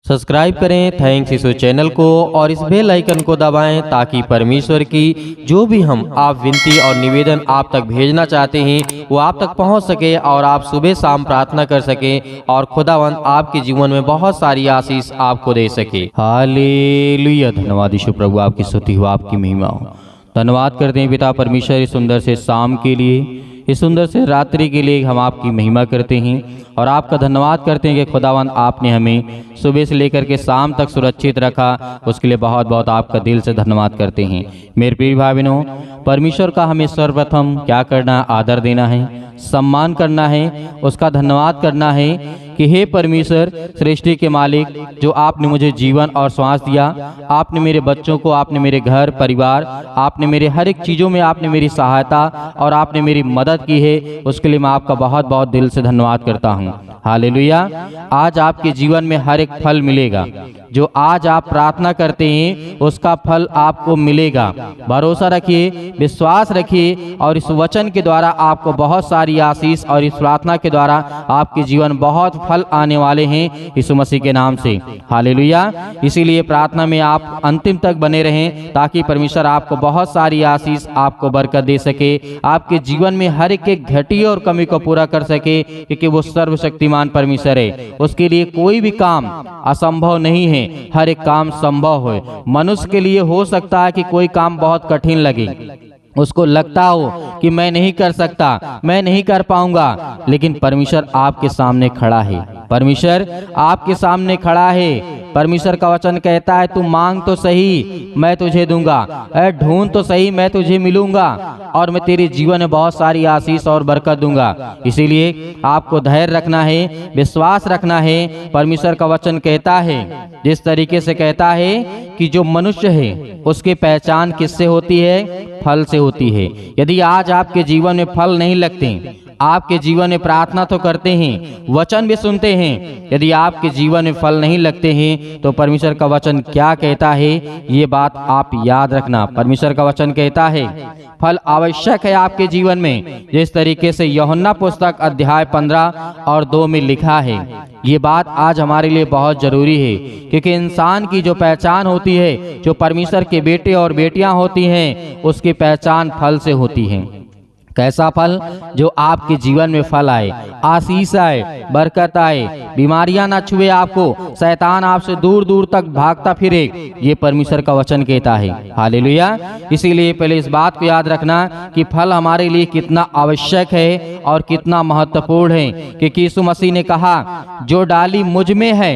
Subscribe करें thanks ईशो channel को और इस बेल आइकन को दबाएं ताकि परमेश्वर की जो भी हम आप विनती और निवेदन आप तक भेजना चाहते हैं वो आप तक पहुंच सके और आप सुबह शाम प्रार्थना कर सकें और खुदावंद आपके जीवन में बहुत सारी आशीष आपको दे सके। हालेलुया। धन्यवाद यीशु प्रभु, आपकी स्तुति हो, आपकी महिमा हो। धन्यवाद करते हैं पिता परमेश्वर इस सुंदर से शाम के लिए, इस सुंदर से रात्रि के लिए हम आपकी महिमा करते हैं और आपका धन्यवाद करते हैं कि खुदावंद आपने हमें सुबह से लेकर के शाम तक सुरक्षित रखा, उसके लिए बहुत बहुत आपका दिल से धन्यवाद करते हैं। मेरे प्रिय भाई बहनों, परमेश्वर का हमें सर्वप्रथम क्या करना, आदर देना है, सम्मान करना है, उसका धन्यवाद करना है कि हे परमेश्वर सृष्टि के मालिक, जो आपने मुझे जीवन और श्वास दिया, आपने मेरे बच्चों को, आपने मेरे घर परिवार, आपने मेरे हर एक चीज़ों में आपने मेरी सहायता और आपने मेरी मदद की है, उसके लिए मैं आपका बहुत बहुत दिल से धन्यवाद करता हूँ। हालेलुया। आज आपके जीवन में हर एक फल मिलेगा, जो आज आप प्रार्थना करते हैं उसका फल आपको मिलेगा। भरोसा रखिए, विश्वास रखिए और इस वचन के द्वारा आपको बहुत सारी आशीष और इस प्रार्थना के द्वारा आपके जीवन बहुत फल आने वाले हैं यीशु मसीह के नाम से। हालेलुया। इसीलिए प्रार्थना में आप अंतिम तक बने रहें ताकि परमेश्वर आपको बहुत सारी आशीष, आपको बरकत दे सके, आपके जीवन में हर एक घटी और कमी को पूरा कर सके, क्योंकि वो सर्वशक्तिमान परमेश्वर है। उसके लिए कोई भी काम असंभव नहीं है, हर एक काम संभव है। मनुष्य के लिए हो सकता है कि कोई काम बहुत कठिन लगे, उसको लगता हो कि मैं नहीं कर सकता, मैं नहीं कर पाऊंगा, लेकिन परमेश्वर आपके सामने खड़ा है। परमेश्वर आपके सामने खड़ा है। परमेश्वर का वचन कहता है, तू मांग तो सही मैं तुझे दूंगा, ढूंढ तो सही मैं तुझे मिलूंगा और मैं तेरे जीवन में बहुत सारी आशीष और बरकत दूंगा। इसीलिए आपको धैर्य रखना है, विश्वास रखना है। परमेश्वर का वचन कहता है, जिस तरीके से कहता है कि जो मनुष्य है उसकी पहचान किससे होती है? फल से होती है। यदि आज आपके जीवन में फल नहीं लगते, आपके जीवन में प्रार्थना तो करते हैं, वचन भी सुनते हैं, यदि आपके जीवन में फल नहीं लगते हैं तो परमेश्वर का वचन क्या कहता है, ये बात आप याद रखना। परमेश्वर का वचन कहता है फल आवश्यक है आपके जीवन में, जिस तरीके से यूहन्ना पुस्तक अध्याय 15 और 2 में लिखा है। ये बात आज हमारे लिए बहुत जरूरी है, क्योंकि इंसान की जो पहचान होती है, जो परमेश्वर के बेटे और बेटियां होती हैं, उसकी पहचान फल से होती है। कैसा फल? जो आपके जीवन में फल आए, आशीष आए, बरकत आए, बीमारियां ना छुए आपको, शैतान आपसे दूर दूर तक भागता फिरे, ये परमेश्वर का वचन कहता है। हालेलुया। इसीलिए पहले इस बात को याद रखना कि फल हमारे लिए कितना आवश्यक है और कितना महत्वपूर्ण है, क्योंकि यीशु मसीह ने कहा, जो डाली मुझ में है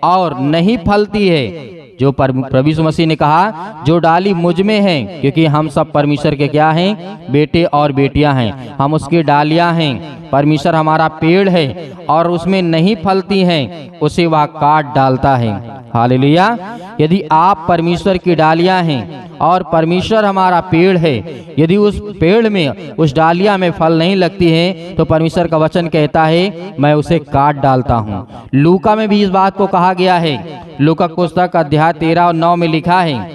और नहीं फलती है, जो प्रभु यीशु मसीह ने कहा जो डाली मुझ में है, क्योंकि हम सब परमेश्वर के क्या हैं? बेटे और बेटियां हैं, हम उसकी डालियां हैं। परमेश्वर हमारा पेड़ है और उसमें नहीं फलती हैं, उसे वह काट डालता है। हालेलुया। यदि आप परमेश्वर की डालियां हैं और परमेश्वर हमारा पेड़ है, यदि उस पेड़ में, उस डालियां में फल नहीं लगती हैं तो परमेश्वर का वचन कहता है मैं उसे काट डालता हूँ। लूका में भी इस बात को कहा गया है। लूका पुस्तक अध्याय 13 और 9 में लिखा है,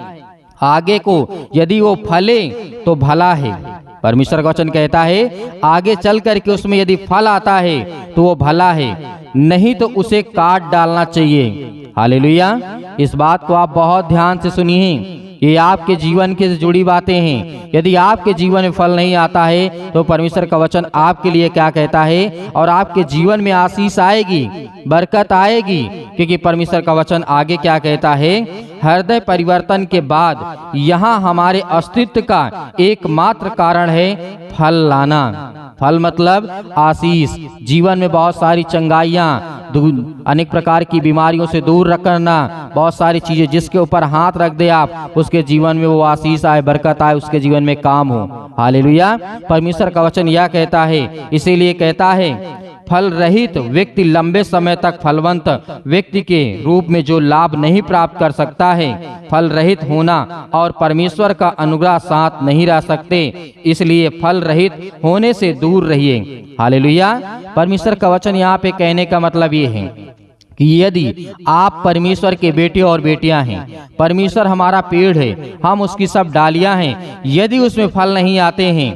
आगे को यदि वो फले तो भला है। परमेश्वर का वचन कहता है आगे चल करके उसमें यदि फल आता है तो वो भला है, नहीं तो उसे काट डालना चाहिए। हालेलुया। इस बात को आप बहुत ध्यान से सुनिए, ये आपके जीवन के से जुड़ी बातें हैं। यदि आपके जीवन में फल नहीं आता है तो परमेश्वर का वचन आपके लिए क्या कहता है, और आपके जीवन में आशीष आएगी, बरकत आएगी, क्योंकि परमेश्वर का वचन आगे क्या कहता है, हृदय परिवर्तन के बाद यहाँ हमारे अस्तित्व का एकमात्र कारण है फल लाना। फल मतलब आशीष, जीवन में बहुत सारी चंगाइयाँ, अनेक प्रकार की बीमारियों से दूर रखना, बहुत सारी चीजें जिसके ऊपर हाथ रख दे आप, उसके जीवन में वो आशीष आए, बरकत आए, उसके जीवन में काम हो। हालेलुया। परमेश्वर का वचन यह कहता है। इसीलिए कहता है फल रहित व्यक्ति लंबे समय तक फलवंत व्यक्ति के रूप में जो लाभ नहीं प्राप्त कर सकता है, फल रहित होना और परमेश्वर का अनुग्रह साथ नहीं रह सकते। इसलिए फल रहित होने से दूर रहिए। हालेलुया। परमेश्वर का वचन यहाँ पे कहने का मतलब ये है कि यदि आप परमेश्वर के बेटे और बेटियां हैं, परमेश्वर हमारा पेड़ है, हम उसकी सब डालियां हैं, यदि उसमें फल नहीं आते हैं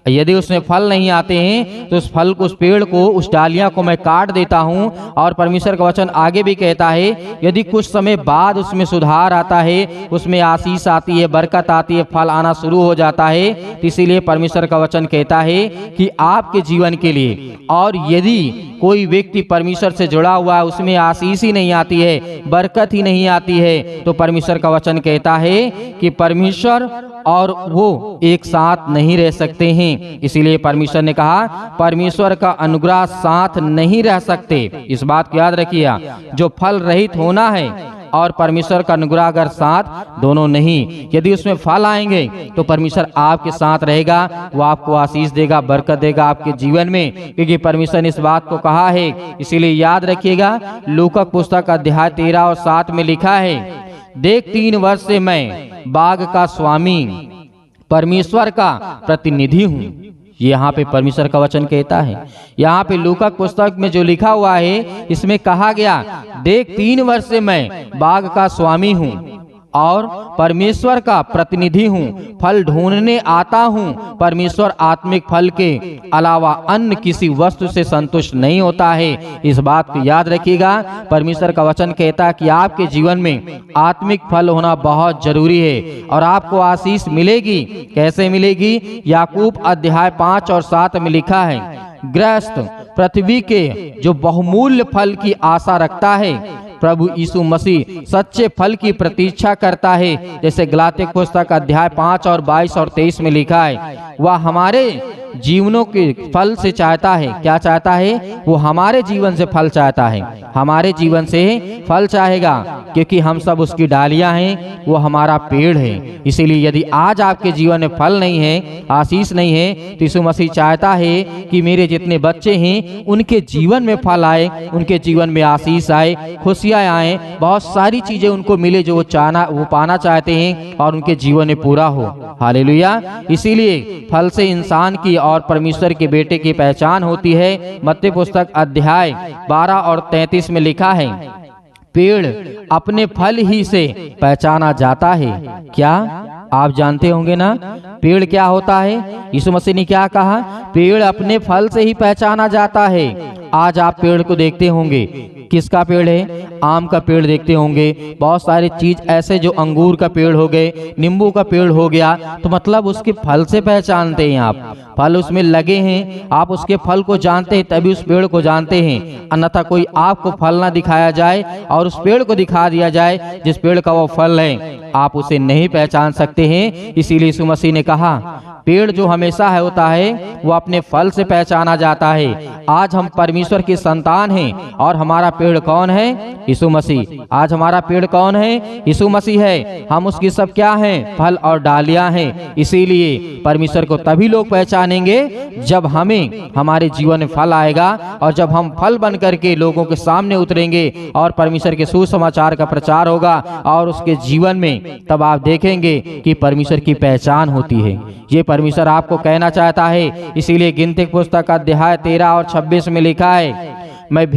यदि उसमें फल नहीं आते हैं तो उस फल को, उस पेड़ को, उस डालियां को मैं काट देता हूं। और परमेश्वर का वचन आगे भी कहता है यदि कुछ समय बाद उसमें सुधार आता है, उसमें आशीष आती है, बरकत आती है, फल आना शुरू हो जाता है, तो इसीलिए परमेश्वर का वचन कहता है कि आपके जीवन के लिए, और यदि कोई व्यक्ति परमेश्वर से जुड़ा हुआ है, उसमें आशीष ही नहीं आती है, बरकत ही नहीं आती है, तो परमेश्वर का वचन कहता है कि परमेश्वर और वो एक साथ नहीं रह सकते हैं। इसीलिए परमेश्वर ने कहा परमेश्वर का अनुग्रह साथ नहीं रह सकते। इस बात को याद रखिए, जो फल रहित होना है और परमेश्वर का अनुग्रह अगर साथ, दोनों नहीं। यदि उसमें फल आएंगे तो परमेश्वर आपके साथ रहेगा, वो आपको आशीष देगा, बरकत देगा आपके जीवन में, क्योंकि परमेश्वर ने इस बात को कहा है। इसीलिए याद रखिएगा, लूका पुस्तक अध्याय 13 और 7 में लिखा है, देख 3 वर्ष से मैं बाग का स्वामी परमेश्वर का प्रतिनिधि हूँ। यहाँ पे परमेश्वर का वचन कहता है। यहाँ पे लूका पुस्तक में जो लिखा हुआ है, इसमें कहा गया देख 3 वर्ष से मैं बाग का स्वामी हूँ और परमेश्वर का प्रतिनिधि हूँ, फल ढूंढने आता हूँ। परमेश्वर आत्मिक फल के अलावा अन्य किसी वस्तु से संतुष्ट नहीं होता है। इस बात को याद रखिएगा। परमेश्वर का वचन कहता है कि आपके जीवन में आत्मिक फल होना बहुत जरूरी है और आपको आशीष मिलेगी। कैसे मिलेगी? याकूब अध्याय 5 और 7 में लिखा है, गृहस्थ पृथ्वी के जो बहुमूल्य फल की आशा रखता है, प्रभु यीशु मसीह सच्चे फल की प्रतीक्षा करता है। जैसे गलातिया पुस्तक अध्याय 5 और 22 और 23 में लिखा है, वह हमारे जीवनों के फल से चाहता है। क्या चाहता है? वो हमारे जीवन से फल चाहता है, हमारे जीवन से फल चाहेगा, क्योंकि हम सब उसकी डालियां हैं, वो हमारा पेड़ है। इसीलिए यदि आज आपके जीवन में फल नहीं है, आशीष नहीं है, तो यीशु मसीह चाहता है कि मेरे जितने बच्चे हैं उनके जीवन में फल आए, उनके जीवन में आशीष आए, खुशियां आए, बहुत सारी चीजें उनको मिले जो वो पाना चाहते हैं और उनके जीवन में पूरा हो। हालेलुया। इसीलिए फल से इंसान की और परमेश्वर के बेटे की पहचान होती है। मत्ती पुस्तक अध्याय 12 और 33 में लिखा है, पेड़ अपने फल ही से पहचाना जाता है। क्या आप जानते होंगे ना, पेड़ क्या होता है? यीशु मसीह ने क्या कहा? पेड़ अपने फल से ही पहचाना जाता है। आज आप पेड़ को देखते होंगे, किसका पेड़ है? आम का पेड़ देखते होंगे, बहुत सारी चीज ऐसे, जो अंगूर का पेड़ हो गए, नींबू का पेड़ हो गया, तो मतलब उसके फल से पहचानते हैं आप। फल उसमें लगे हैं, आप उसके फल को जानते हैं, तभी उस पेड़ को जानते हैं। अन्यथा कोई आपको फल ना दिखाया जाए और उस पेड़ को दिखा दिया जाए जिस पेड़ का वो फल है, आप उसे नहीं पहचान सकते हैं। इसीलिए यीशु मसीह ने कहा पेड़ जो हमेशा है होता है वो अपने फल से पहचाना जाता है। आज हम परमेश्वर की संतान हैं और हमारा पेड़ कौन है? यीशु मसीह। आज हमारा पेड़ कौन है? यीशु मसीह है। हम उसकी सब क्या हैं? फल और डालियां हैं। इसीलिए परमेश्वर को तभी लोग पहचानेंगे जब हमें हमारे जीवन में फल आएगा और जब हम फल बन करके लोगों के सामने उतरेंगे और परमेश्वर के सुसमाचार का प्रचार होगा और उसके जीवन में, तब आप देखेंगे कि परमेश्वर की पहचान होती है। ये परमेश्वर आपको कहना चाहता है। इसीलिए गिनती पुस्तक अध्याय 13 और 26 में लिखा है, मैं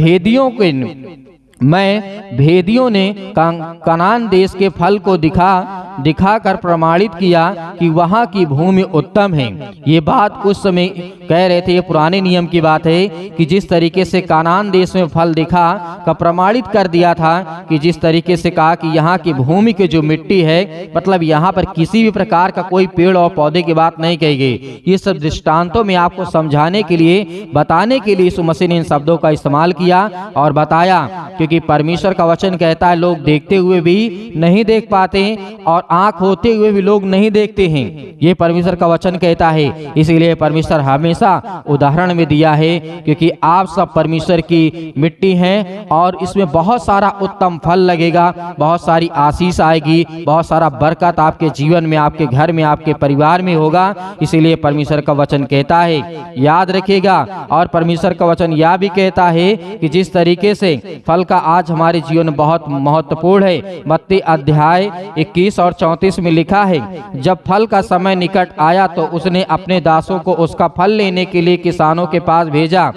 भेदियों ने कनान देश के फल को दिखाकर प्रमाणित किया कि वहाँ की भूमि उत्तम है। ये बात उस समय कह रहे थे, ये पुराने नियम की बात है कि जिस तरीके से कनान देश में फल दिखा का प्रमाणित कर दिया था, कि जिस तरीके से कहा कि यहाँ की भूमि की जो मिट्टी है, मतलब यहाँ पर किसी भी प्रकार का कोई पेड़ और पौधे की बात नहीं कही गई। ये सब दृष्टांतों में आपको समझाने के लिए, बताने के लिए यीशु मसीह ने इन शब्दों का इस्तेमाल किया और बताया, क्योंकि परमेश्वर का वचन कहता है लोग देखते हुए भी नहीं देख पाते और आंख होते हुए भी लोग नहीं देखते हैं। ये परमेश्वर का वचन कहता है। इसीलिए परमेश्वर हमेशा उदाहरण में दिया है, क्योंकि आप सब परमेश्वर की मिट्टी हैं और इसमें बहुत सारा उत्तम फल लगेगा, बहुत सारी आशीष आएगी, बहुत सारा बरकत आपके जीवन में, आपके घर में, आपके परिवार में होगा। इसीलिए परमेश्वर का वचन कहता है, याद रखिएगा। और परमेश्वर का वचन यह भी कहता है कि जिस तरीके से फल का का आज हमारे जीवन में बहुत महत्वपूर्ण है। मत्ती अध्याय 21 और 34 में लिखा है, जब फल का समय निकट आया तो उसने अपने दासों को उसका फल लेने के लिए किसानों के पास भेजा।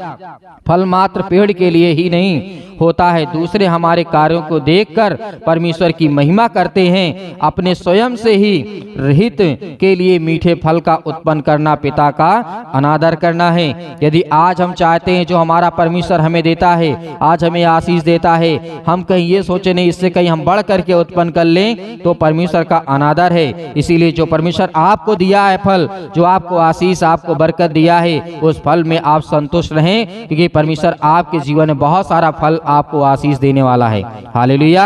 फल मात्र पेड़ के लिए ही नहीं होता है, दूसरे हमारे कार्यों को देखकर परमेश्वर की महिमा करते हैं। अपने स्वयं से ही रहित के लिए मीठे फल का उत्पन्न करना पिता का अनादर करना है। यदि आज हम चाहते हैं जो हमारा परमेश्वर हमें देता है, आज हमें आशीष देता है, हम कहीं ये सोचे नहीं इससे कहीं हम बढ़ करके उत्पन्न कर लें, तो परमेश्वर का अनादर है। इसीलिए जो परमेश्वर आपको दिया है फल, जो आपको आशीष, आपको बरकत दिया है, उस फल में आप संतुष्ट रहें, क्योंकि परमेश्वर आपके जीवन में बहुत सारा फल आपको आशीष देने वाला है। हालेलुया,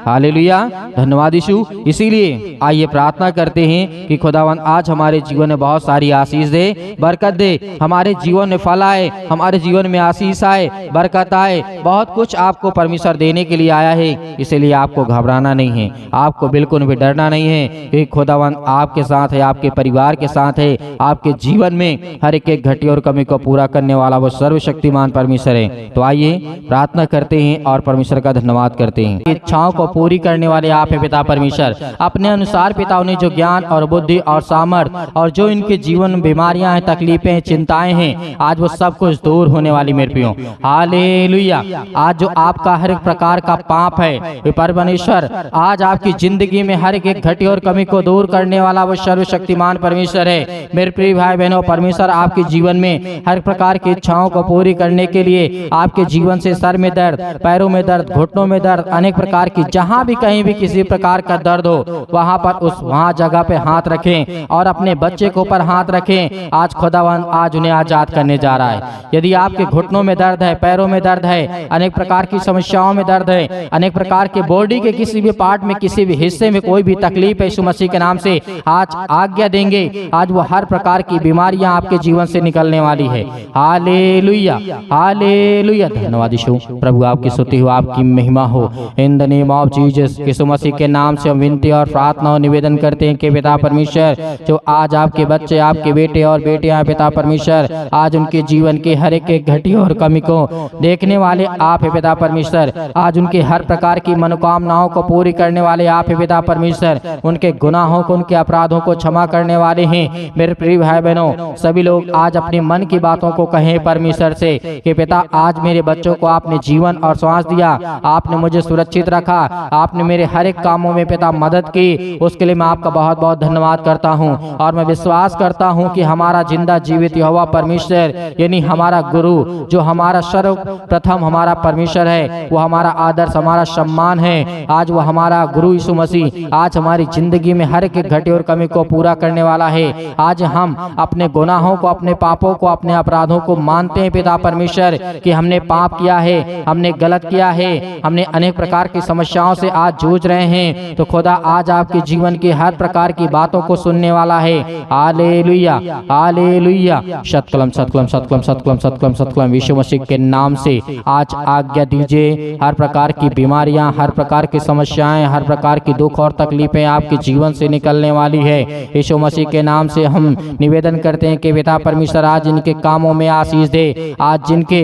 हालेलुया, धन्यवाद यीशु। इसीलिए आइए प्रार्थना करते हैं कि खुदावंद आज हमारे जीवन में बहुत सारी आशीष दे, बरकत दे, हमारे जीवन में फल आए, हमारे जीवन में आशीष आए, बरकत आए। बहुत कुछ आपको परमेश्वर देने के लिए आया है, इसलिए आपको घबराना नहीं है, आपको बिल्कुल भी डरना नहीं है, क्योंकि खुदावंद आपके साथ है, आपके परिवार के साथ है, आपके जीवन में हर एक घटी और कमी को पूरा करने वाला वो सर्वशक्तिमान परमेश्वर है। तो आइए प्रार्थना करते हैं और परमेश्वर का धन्यवाद करते हैं। इच्छाओं को पूरी करने वाले आप है पिता परमेश्वर। अपने अनुसार पिता उन्हें जो ज्ञान और बुद्धि और सामर्थ्य और जो इनके जीवन में बीमारियां हैं, तकलीफें हैं, चिंताएं हैं, आज वो सब कुछ दूर होने वाली मेरे प्रियो। हालेलुया। आज जो आपका हर एक प्रकार का पाप है परमेश्वर, आज आपकी जिंदगी में हर एक घटी और कमी को दूर करने वाला वो सर्वशक्तिमान परमेश्वर है। मेरे प्रिय भाई बहनों, परमेश्वर आपके जीवन में हर प्रकार की इच्छाओं को पूरी करने के लिए आपके जीवन से सर में दर्द, पैरों में दर्द, घुटनों में दर्द, अनेक प्रकार की जहां भी कहीं भी किसी प्रकार का दर्द हो, वहां जगह पे हाथ रखें और अपने बच्चे के ऊपर हाथ रखें। आज खुदावंद आज उन्हें आजाद करने जा रहा है। यदि आपके घुटनों में दर्द है, पैरों में दर्द है, अनेक प्रकार की समस्याओं में दर्द है, अनेक प्रकार के बॉडी के किसी भी पार्ट में, किसी भी हिस्से में कोई भी तकलीफ है, यीशु मसीह के नाम से आज आज्ञा देंगे, आज वो हर प्रकार की बीमारियां आपके जीवन से निकलने वाली है। हालेलुया, हालेलुया, धन्यवाद यीशु। प्रभु आपकी स्तुति हो, आपकी महिमा हो। In the name of Jesus, यीशु मसीह के नाम से हम विनती और प्रार्थना और निवेदन करते हैं कि पिता परमेश्वर, जो आज आपके बच्चे, आपके बेटे और बेटियां पिता परमेश्वर, आज उनके जीवन के हर एक घटी और कमी को देखने वाले आप है पिता परमेश्वर। आज उनके हर प्रकार की मनोकामनाओं को पूरी करने वाले आप है पिता परमेश्वर। उनके गुनाहों को, उनके अपराधों को क्षमा करने वाले हैं। मेरे प्रिय भाई बहनों, सभी लोग आज अपने मन की बातों को कहें परमेश्वर से कि पिता आज मेरे बच्चों को आपने जीवन और श्वास दिया, आपने मुझे सुरक्षित रखा, आपने मेरे हर एक कामों में पिता मदद की, उसके लिए मैं आपका बहुत बहुत धन्यवाद करता हूं। और मैं विश्वास करता हूं कि हमारा जिंदा जीवित यहोवा परमेश्वर, यानी हमारा गुरु, जो हमारा सर्वप्रथम हमारा परमेश्वर है, वो हमारा आदर्श, हमारा सम्मान है। आज वो हमारा गुरु यीशु मसीह आज हमारी जिंदगी में हर एक घटी और कमी को पूरा करने वाला है। आज हम अपने गुनाहों को, अपने पापों को, अपने अपराधों को मानते हैं पिता परमेश्वर कि हमने पाप किया है, हमने गलत किया है, हमने अनेक प्रकार की समस्याओं से आज जूझ रहे हैं। तो खुदा आज आपके जीवन की हर प्रकार की बातों को सुनने वाला है। Hallelujah, hallelujah, सतकलम सतकलम सतकलम सतकलम सतकलम सतकलम। यीशु मसीह के नाम से आज आज्ञा दीजिए, हर प्रकार की बीमारियां, हर प्रकार की समस्याएं, हर प्रकार की दुख और तकलीफें आपके जीवन से निकलने वाली है। यीशु मसीह के नाम से हम निवेदन करते हैं कि पिता परमेश्वर आज इनके कामों में आशीष दे। आज जिनके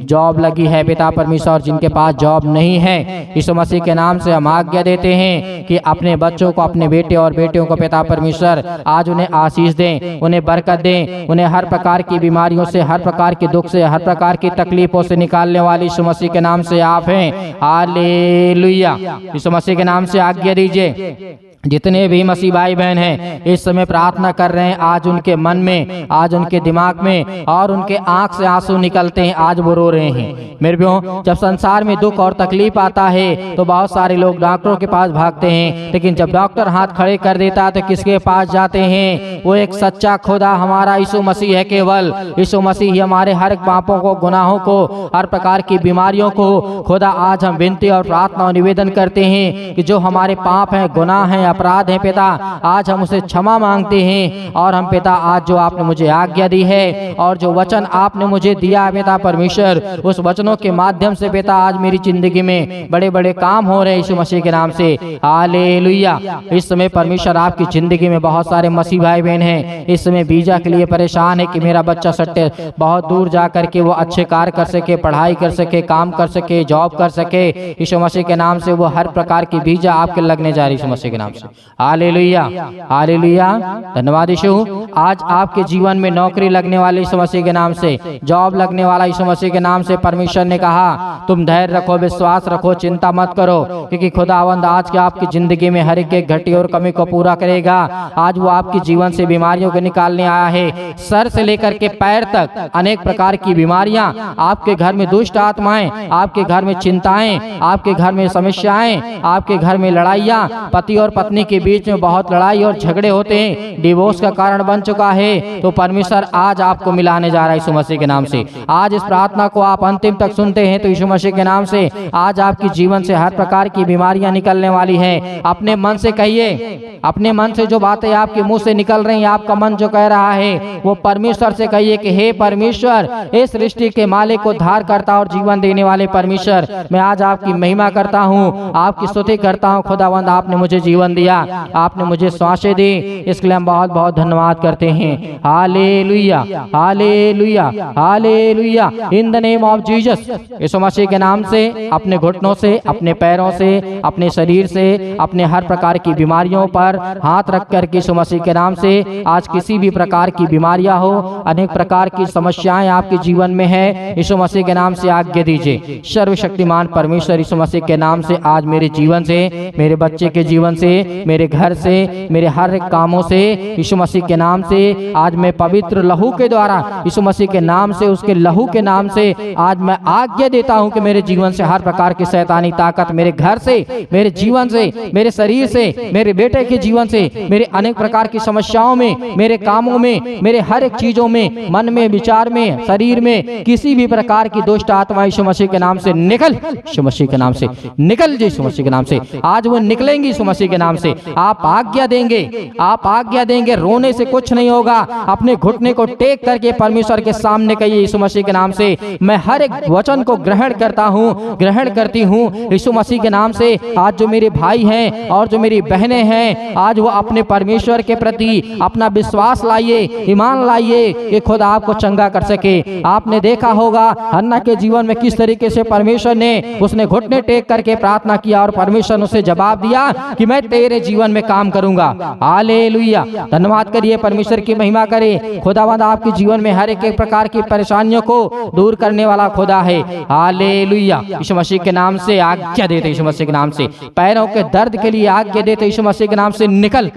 जॉब लगी है पिता परमेश्वर, जिनके पास जॉब नहीं है, यीशु मसीह के नाम से हम आज्ञा देते हैं कि अपने बच्चों को, अपने बेटे और बेटियों को पिता परमेश्वर आज उन्हें आशीष दें, उन्हें बरकत दें, उन्हें हर प्रकार की बीमारियों से, हर प्रकार के दुख से, हर प्रकार की तकलीफों से निकालने वाली यीशु मसीह के नाम से आप हैं। हालेलुया, यीशु मसीह के नाम से आज्ञा दीजिए। जितने भी मसीह भाई बहन हैं इस समय प्रार्थना कर रहे हैं, आज उनके मन में, आज उनके दिमाग में और उनके आंख से आंसू निकलते हैं, आज वो रो रहे हैं। मेरे प्रियो, जब संसार में दुख और तकलीफ आता है तो बहुत सारे लोग डॉक्टरों के पास भागते हैं, लेकिन जब डॉक्टर हाथ खड़े कर देता है तो किसके पास जाते हैं? वो एक सच्चा खुदा हमारा यीशु मसीह है। केवल यीशु मसीह ही हमारे हर पापों को, गुनाहों को, हर प्रकार की बीमारियों को खुदा आज हम विनती और प्रार्थना और निवेदन करते हैं कि जो हमारे पाप हैं, गुनाह हैं, अपराध हैं पिता, आज हम उसे क्षमा मांगते हैं। और हम पिता आज जो आपने मुझे आज्ञा दी है और जो वचन आपने मुझे दिया पिता परमेश्वर, उस वचनों के माध्यम से पिता आज मेरी जिंदगी में बड़े बड़े काम हो रहे हैं यीशु मसीह के नाम से। हालेलुया। इस समय परमेश्वर आपकी जिंदगी में बहुत सारे मसीह भाई बहन हैं, इस समय वीजा के लिए परेशान है कि मेरा बच्चा सट्टे बहुत दूर जा करके वो अच्छे कार्य कर सके, पढ़ाई कर सके, काम कर सके, जॉब कर सके। यीशु मसीह के नाम से वो हर प्रकार की वीजा आपके लगने जा रही यीशु मसीह के नाम से। Hallelujah, hallelujah. धन्यवाद यीशु। आज आपके जीवन में नौकरी लगने वाली यीशु मसीह के नाम से, जॉब लगने वाला यीशु मसीह के नाम से। परमेश्वर ने कहा तुम धैर्य रखो, विश्वास रखो, चिंता मत करो, क्योंकि खुदावंद आज के आपकी जिंदगी में हर एक घटी और कमी को पूरा करेगा। आज वो आपके जीवन से बीमारियों को निकालने आया है। सर से लेकर के पैर तक अनेक प्रकार की बीमारियां, आपके घर में दुष्ट आत्माएं, आपके घर में चिंताएं, आपके घर में समस्याएं, आपके घर में लड़ाइयां, पति और पत्नी के बीच में बहुत लड़ाई और झगड़े होते हैं, डिवोर्स का कारण बन चुका है, तो परमेश्वर आज आपको मिलाने जा रहा है यीशु मसीह के नाम से। आज इस प्रार्थना को आप अंतिम तक सुनते हैं तो यीशु मसीह के नाम से आज आपके जीवन से हर प्रकार की बीमारियां निकलने वाली हैं। अपने मन से कहिए, अपने मन से जो बातें आपके मुंह से निकल रही हैं, आपका मन जो कह रहा है वो परमेश्वर से कहिए कि हे परमेश्वर, इस सृष्टि के मालिक को धार करता और जीवन देने वाले परमेश्वर, मैं आज आपकी महिमा करता हूँ, आपकी स्तुति करता हूँ। खुदावंद आपने मुझे जीवन दिया, आपने मुझे सांसें दी, इसके लिए हम बहुत बहुत धन्यवाद करते हैं। Hallelujah, hallelujah, hallelujah. In the name of Jesus, यीशु मसीह के नाम से अपने घुटनों से, अपने पैरों से, अपने शरीर से, अपने हर प्रकार की बीमारियों पर हाथ रख कर यीशु मसीह के नाम से आज किसी भी प्रकार की बीमारियां हो, अनेक प्रकार की समस्याएं आपके जीवन में है, यीशु मसीह के नाम से आज्ञा दीजिए। सर्वशक्तिमान परमेश्वर यीशु मसीह के नाम से आज मेरे जीवन से, मेरे बच्चे के जीवन से, मेरे घर से, मेरे हर एक कामों से यीशु मसीह के नाम से आज मैं पवित्र लहू के द्वारा यीशु मसीह के नाम से, उसके लहू के नाम से आज मैं आज्ञा देता हूं कि मेरे जीवन से हर प्रकार की शैतानी ताकत मेरे घर से, मेरे जीवन से, मेरे शरीर से, मेरे बेटे के जीवन से, मेरे अनेक प्रकार की समस्याओं में, मेरे कामों में, मेरे हर एक चीजों में, मन में, विचार में, शरीर में किसी भी प्रकार की दुष्ट आत्मा यीशु मसीह के नाम से निकल, यीशु मसीह के नाम से निकल, यीशु मसीह के नाम से आज वो निकलेंगी यीशु मसीह के नाम से। आप आज्ञा देंगे, आप आज्ञा देंगे, रोने से कुछ नहीं होगा। अपने घुटने को टेक करके परमेश्वर के सामने कहिए यीशु मसीह के नाम से मैं हर एक वचन को ग्रहण करता हूँ, ग्रहण करती हूँ यीशु मसीह के नाम से। आज जो मेरे भाई हैं और जो मेरी बहनें हैं, आज वो अपने परमेश्वर के प्रति अपना विश्वास लाइए, ईमान लाइए कि खुद आपको चंगा कर सके। आपने देखा होगा हन्ना के जीवन में किस तरीके से परमेश्वर ने, उसने घुटने टेक करके प्रार्थना किया और परमेश्वर ने उसे जवाब दिया कि मैं तेरे जीवन में काम करूंगा। हालेलुया, धन्यवाद करिए, परमेश्वर की महिमा करे। खुदावंद आपके जीवन में हर एक प्रकार की परेशानियों को दूर करने वाला खुदा है। हालेलुया, यीशु मसीह के नाम से आज्ञा देते, यीशु मसीह के नाम से पैरों के दर्द के लिए आज्ञा देते, यीशु मसीह के नाम से निकल।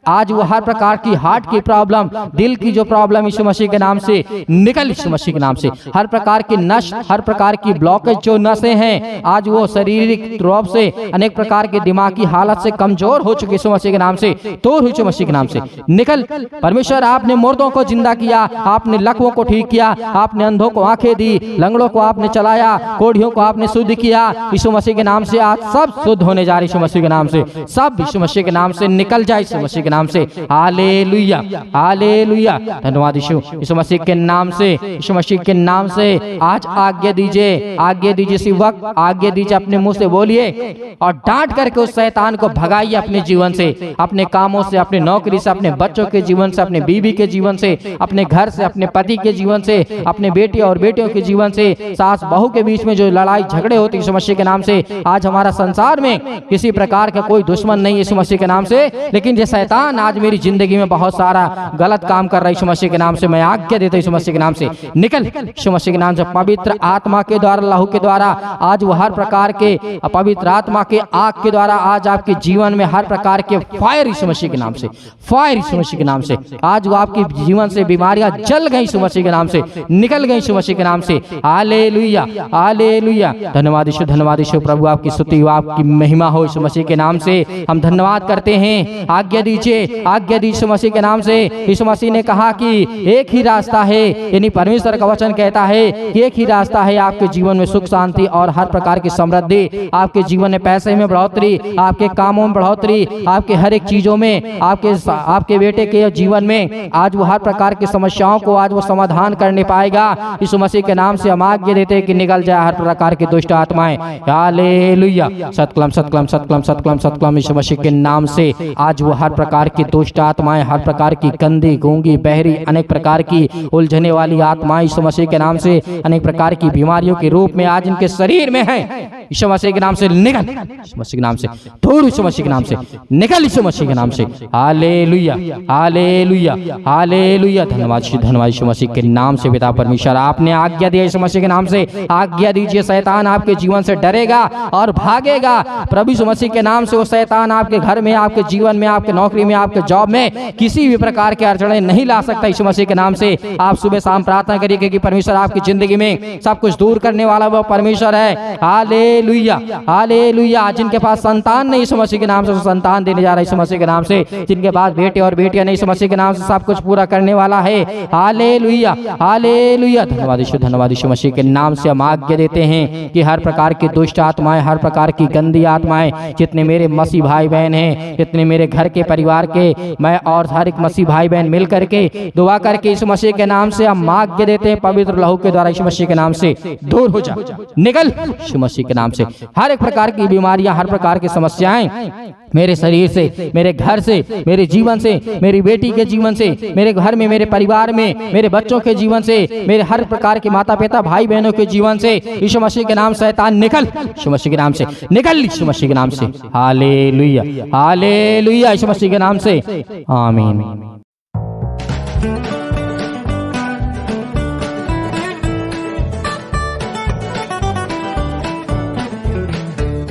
आज वो हर प्रकार की हार्ट की प्रॉब्लम, दिल की जो प्रॉब्लम, यीशु मसीह के नाम से निकल, यीशु मसीह के नाम से हर प्रकार की नस, हर प्रकार की ब्लॉकेज जो नसें हैं, आज वो शारीरिक रूप से, अनेक प्रकार के दिमागी हालत से कमजोर हो चुके यीशु मसीह के नाम से तोड़, यीशु मसीह के नाम से निकल। परमेश्वर आपने मुर्दों को जिंदा किया, आपने लकवों को ठीक किया, आपने अंधों को आंखें दी, लंगड़ों को आपने चलाया, कोढ़ियों को आपने शुद्ध किया। यीशु मसीह के नाम से आज सब शुद्ध होने जा रही, यीशु मसीह के नाम से सब यीशु मसीह के नाम से निकल जाए, यीशु मसीह के नाम से। हालेलुया, हालेलुया, धन्यवाद यीशु, यीशु मसीह के नाम से, यीशु मसीह के नाम से आज आज्ञा दीजिए, आज्ञा दीजिए, इसी वक्त आज्ञा दीजिए, अपने मुंह से बोलिए और डांट करके उस शैतान को भगाइए अपने जीवन से, अपने कामों से, अपने नौकरी से, अपने बच्चों के जीवन से, अपने बीवी के जीवन से, अपने घर से, अपने पति के जीवन से, अपने बेटे और बेटियों के जीवन से, सास बहू के बीच में जो लड़ाई झगड़े होते यीशु मसीह के नाम से। आज हमारा संसार में किसी प्रकार का कोई दुश्मन नहीं यीशु मसीह के नाम से, लेकिन ये शैतान आज मेरी जिंदगी में बहुत सारा गलत काम कर रहा है यीशु मसीह के नाम से। मैं आज्ञा देता हूं यीशु मसीह के नाम से निकल, यीशु मसीह के नाम से पवित्र आत्मा के द्वारा, लहू के द्वारा आज वो हर प्रकार के पवित्र आत्मा के आग के द्वारा आज आपके जीवन में हर प्रकार के फायर यीशु मसीह के नाम से, फायर यीशु मसीह के नाम से आज वो आपके जीवन से बीमारियां जल गई यीशु मसीह के नाम से, निकल गई यीशु मसीह के नाम से। हालेलुया, हालेलुया, धन्यवाद यीशु, धन्यवाद यीशु, प्रभु आपकी स्तुति हो, आपकी महिमा हो यीशु मसीह के नाम से। हम धन्यवाद करते हैं, आज्ञा दीजिए, आज्ञा दीजिए यीशु मसीह के नाम से। यीशु मसीह ने कहा कि एक ही रास्ता है, यानी परमेश्वर का वचन कहता है कि एक ही रास्ता है आपके जीवन में सुख शांति और हर प्रकार की समृद्धि, आपके जीवन में पैसे में बढ़ोतरी, आपके कामों में बढ़ोतरी, बढ़ोतरी, आपके हर एक चीजों में, आपके बेटे के जीवन में आज वो हर प्रकार की समस्याओं को आज वो समाधान करने पाएगा। यीशु मसीह के नाम से हम आज्ञा देते हैं कि निकल जाए हर प्रकार की दुष्ट आत्माएं। हालेलुया, सतक्लम सतक्लम सतक्लम सतक्लम सतक्लम। यीशु मसीह के नाम से आज वो हर प्रकार की दुष्ट आत्माएं, हर प्रकार की गंदी, गूंगी, बहरी, अनेक प्रकार की उलझने वाली आत्माएं यीशु मसीह के नाम से अनेक प्रकार की बीमारियों के रूप में आज इनके शरीर में है। यीशु मसीह के नाम से निकल, यीशु मसीह के नाम से दूर, यीशु मसीह के नाम से निकल, यीशु मसीह के नाम से। Hallelujah, hallelujah, hallelujah. धन्यवाद यीशु मसीह के नाम से। पिता परमेश्वर, आपने आज्ञा दिया यीशु मसीह के नाम से, आज्ञा दीजिए शैतान आपके जीवन से डरेगा और भागेगा। प्रभु यीशु मसीह के नाम से वो शैतान आपके घर में, आपके जीवन में, आपके नौकरी में, आपके जॉब में किसी भी प्रकार के अड़चने नहीं ला सकता। यीशु मसीह के नाम से आप सुबह शाम प्रार्थना करिए कि परमेश्वर आपकी जिंदगी में सब कुछ दूर करने वाला वो परमेश्वर है। Hallelujah, hallelujah. जिनके पास संतान नहीं, यीशु मसीह के नाम से संतान देने जा रहा है यीशु मसीह के नाम से। जिनके पास बेटे और बेटियां नहीं, यीशु मसीह के नाम से सब कुछ पूरा करने वाला है। Hallelujah, hallelujah. धन्यवाद यीशु मसीह के नाम से हम आज्ञा देते हैं कि हर प्रकार की दुष्ट आत्माएं, हर प्रकार की गंदी आत्माएं, जितने मेरे मसीह भाई बहन हैं, जितने मेरे घर के परिवार के, मैं और हर एक मसीह भाई बहन मिल करके दुआ करके यीशु मसीह के नाम से हम आज्ञा देते हैं, पवित्र लहू के द्वारा यीशु मसीह के नाम से दूर हो जा, निकल यीशु मसीह के नाम से। हर एक प्रकार की बीमारियां, हर प्रकार की समस्याएं मेरे शरीर से, मेरे घर से, मेरे जीवन से, मेरी बेटी के जीवन से, मेरे घर में, मेरे परिवार में, मेरे बच्चों के जीवन से, मेरे हर प्रकार के माता पिता भाई बहनों के जीवन से यीशु मसीह के नाम शैतान निकल, यीशु मसीह के नाम से निकल, यीशु मसीह के नाम से। Hallelujah, hallelujah. यीशु मसीह के नाम से आमीन।